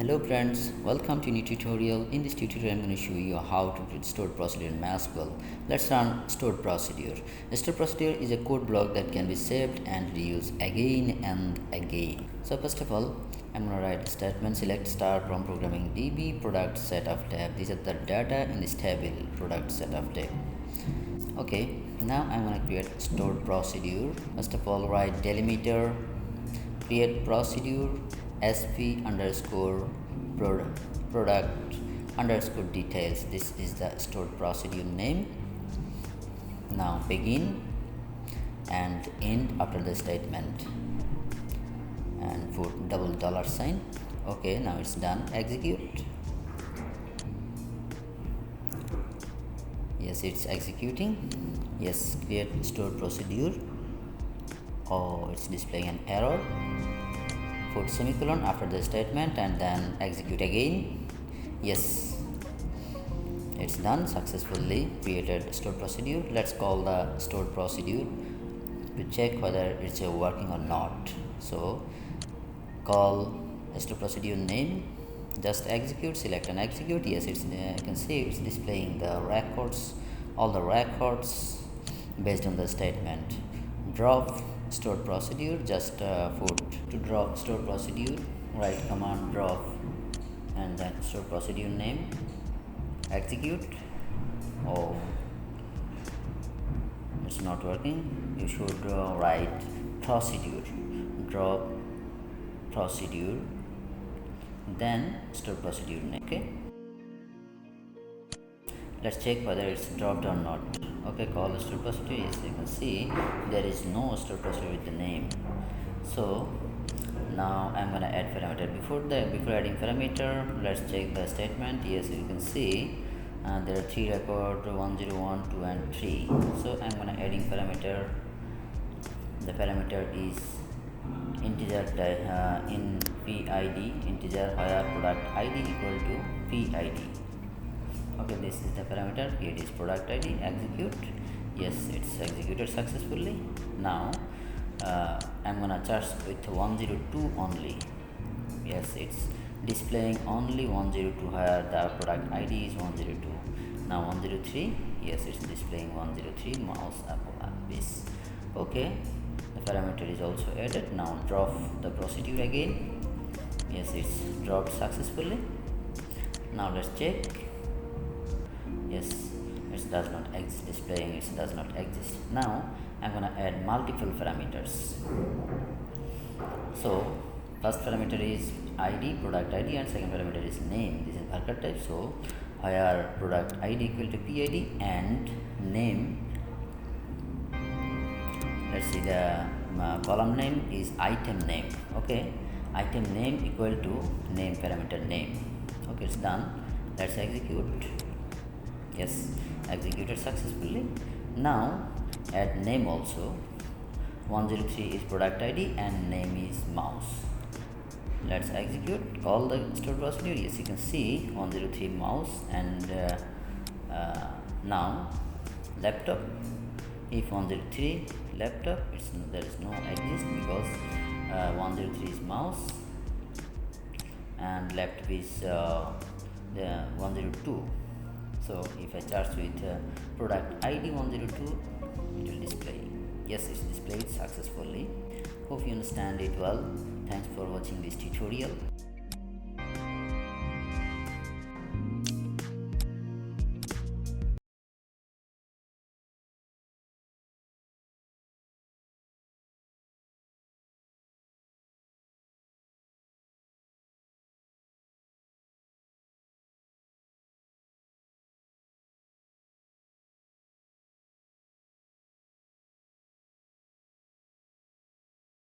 Hello friends, welcome to new tutorial. In this tutorial I'm going to show you how to create stored procedure in MySQL. Let's run stored procedure. A stored procedure is a code block that can be saved and reused again and again. So first of all, I'm going to write a statement, select star from ProgrammingDB product set of tab. These are the data in this table, product set of tab. Okay, now I'm going to create stored procedure. First of all, write delimiter, create procedure, sp underscore product underscore details. This is the stored procedure name. Now begin and end after the statement and put double dollar sign. Okay, now it's done. Execute. Yes, it's executing. Yes, create stored procedure. Oh, it's displaying an error. Put semicolon after the statement and then execute again. Yes, it's done. Successfully created stored procedure. Let's call the stored procedure to check whether it's working or not. So call stored procedure name, just execute, select and execute. Yes, it's you can see it's displaying the records, all the records based on the statement. Drop stored procedure, just put to drop stored procedure, write command drop and then stored procedure name, execute. Oh, it's not working. You should write procedure, drop procedure, then stored procedure name. Okay, let's check whether it's dropped or not. Okay, call the stored procedure. Yes, you can see there is no stored procedure with the name. So now I'm gonna add parameter. Before adding parameter, let's check the statement. Yes, you can see there are three records, 1, 0, 1, 2 and 3. So I'm gonna adding parameter. The parameter is integer in PID, integer where product ID equal to PID. Okay, this is the parameter. Here it is product ID. Execute. Yes, it's executed successfully. Now I'm gonna charge with 102 only. Yes, it's displaying only 102 where the product ID is 102. Now 103. Yes, it's displaying 103. Mouse up this. Okay, the parameter is also added. Now drop the procedure again. Yes, it's dropped successfully. Now let's check. Yes, it does not exist, displaying it does not exist. Now I'm gonna add multiple parameters. So first parameter is ID, product ID, and second parameter is name. This is worker type. So where product ID equal to PID and name, let's see, the column name is item name. Okay, item name equal to name parameter name. Okay, it's done. Let's execute. Yes, executed successfully. Now add name also. 103 is product ID and name is mouse. Let's execute. Call the stored procedure. Yes, you can see 103 mouse and now laptop. If 103 laptop, there is no exist because 103 is mouse and laptop is the 102. So if I charge with product ID 102, it will display. Yes, it's displayed successfully. Hope you understand it well. Thanks for watching this tutorial.